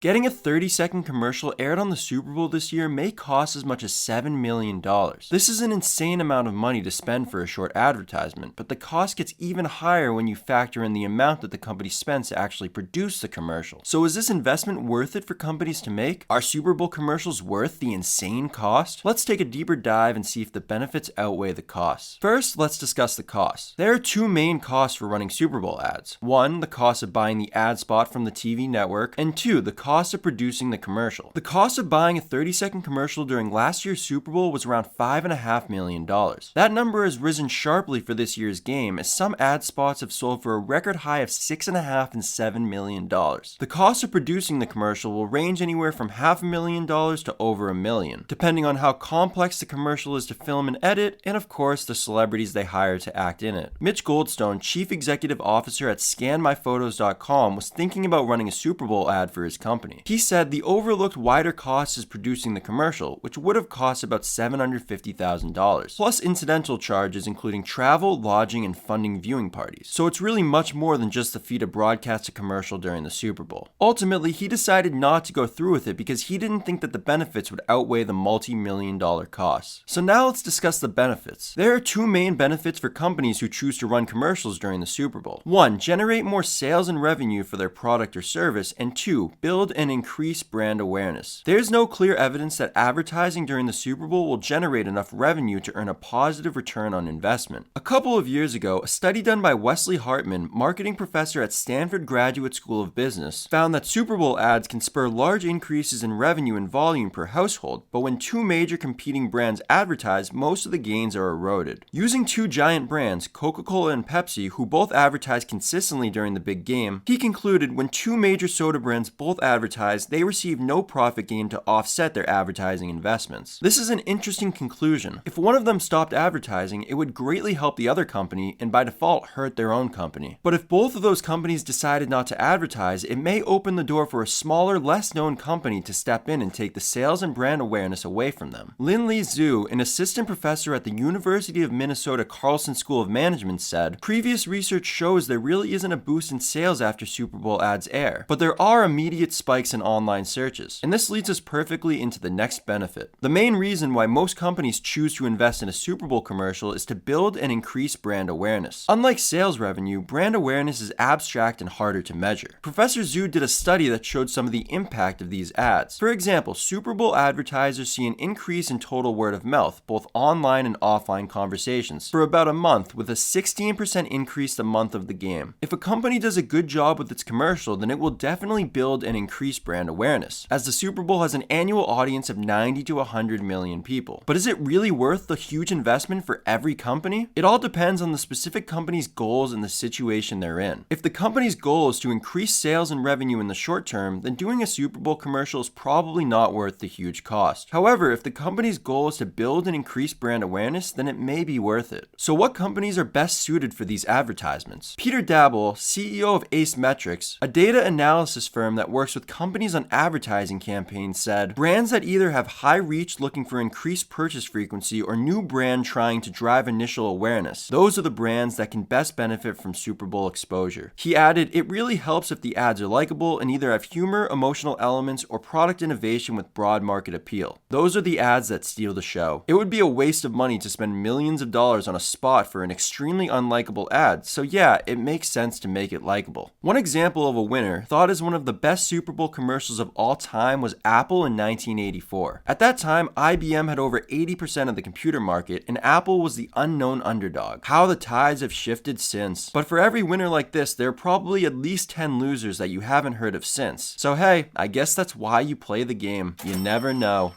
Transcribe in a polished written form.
Getting a 30-second commercial aired on the Super Bowl this year may cost as much as $7 million. This is an insane amount of money to spend for a short advertisement, but the cost gets even higher when you factor in the amount that the company spends to actually produce the commercial. So is this investment worth it for companies to make? Are Super Bowl commercials worth the insane cost? Let's take a deeper dive and see if the benefits outweigh the costs. First, let's discuss the costs. There are two main costs for running Super Bowl ads. One, the cost of buying the ad spot from the TV network, and two, the cost of producing the commercial. The cost of buying a 30-second commercial during last year's Super Bowl was around $5.5 million. That number has risen sharply for this year's game, as some ad spots have sold for a record high of $6.5 and $7 million. The cost of producing the commercial will range anywhere from $500,000 to over $1 million, depending on how complex the commercial is to film and edit, and of course the celebrities they hire to act in it. Mitch Goldstone, Chief Executive Officer at ScanMyPhotos.com, was thinking about running a Super Bowl ad for his company. He said the overlooked wider cost is producing the commercial, which would have cost about $750,000, plus incidental charges including travel, lodging, and funding viewing parties. So it's really much more than just the fee to broadcast a commercial during the Super Bowl. Ultimately, he decided not to go through with it because he didn't think that the benefits would outweigh the multi-million-dollar costs. So now let's discuss the benefits. There are two main benefits for companies who choose to run commercials during the Super Bowl. One, generate more sales and revenue for their product or service, and two, build and increase brand awareness. There's no clear evidence that advertising during the Super Bowl will generate enough revenue to earn a positive return on investment. A couple of years ago, a study done by Wesley Hartman, marketing professor at Stanford Graduate School of Business, found that Super Bowl ads can spur large increases in revenue and volume per household, but when two major competing brands advertise, most of the gains are eroded. Using two giant brands, Coca-Cola and Pepsi, who both advertise consistently during the big game, he concluded when two major soda brands both advertise, they receive no profit gain to offset their advertising investments. This is an interesting conclusion. If one of them stopped advertising, it would greatly help the other company and by default hurt their own company. But if both of those companies decided not to advertise, it may open the door for a smaller, less known company to step in and take the sales and brand awareness away from them. Lin-Li Zhu, an assistant professor at the University of Minnesota Carlson School of Management, said, "Previous research shows there really isn't a boost in sales after Super Bowl ads air, but there are immediate spikes in online searches." And this leads us perfectly into the next benefit. The main reason why most companies choose to invest in a Super Bowl commercial is to build and increase brand awareness. Unlike sales revenue, brand awareness is abstract and harder to measure. Professor Zhu did a study that showed some of the impact of these ads. For example, Super Bowl advertisers see an increase in total word of mouth, both online and offline conversations, for about a month, with a 16% increase the month of the game. If a company does a good job with its commercial, then it will definitely build and increase brand awareness, as the Super Bowl has an annual audience of 90 to 100 million people. But is it really worth the huge investment for every company? It all depends on the specific company's goals and the situation they're in. If the company's goal is to increase sales and revenue in the short term, then doing a Super Bowl commercial is probably not worth the huge cost. However, if the company's goal is to build and increase brand awareness, then it may be worth it. So what companies are best suited for these advertisements? Peter Dabble, CEO of Ace Metrics, a data analysis firm that works with companies on advertising campaigns, said, "Brands that either have high reach looking for increased purchase frequency or new brand trying to drive initial awareness, those are the brands that can best benefit from Super Bowl exposure." He added, "It really helps if the ads are likable and either have humor, emotional elements, or product innovation with broad market appeal. Those are the ads that steal the show. It would be a waste of money to spend millions of dollars on a spot for an extremely unlikable ad, so yeah, it makes sense to make it likable." One example of a winner, thought as one of the best Super Bowl commercials of all time, was Apple in 1984. At that time, IBM had over 80% of the computer market, and Apple was the unknown underdog. How the tides have shifted since. But for every winner like this, there are probably at least 10 losers that you haven't heard of since. So hey, I guess that's why you play the game. You never know.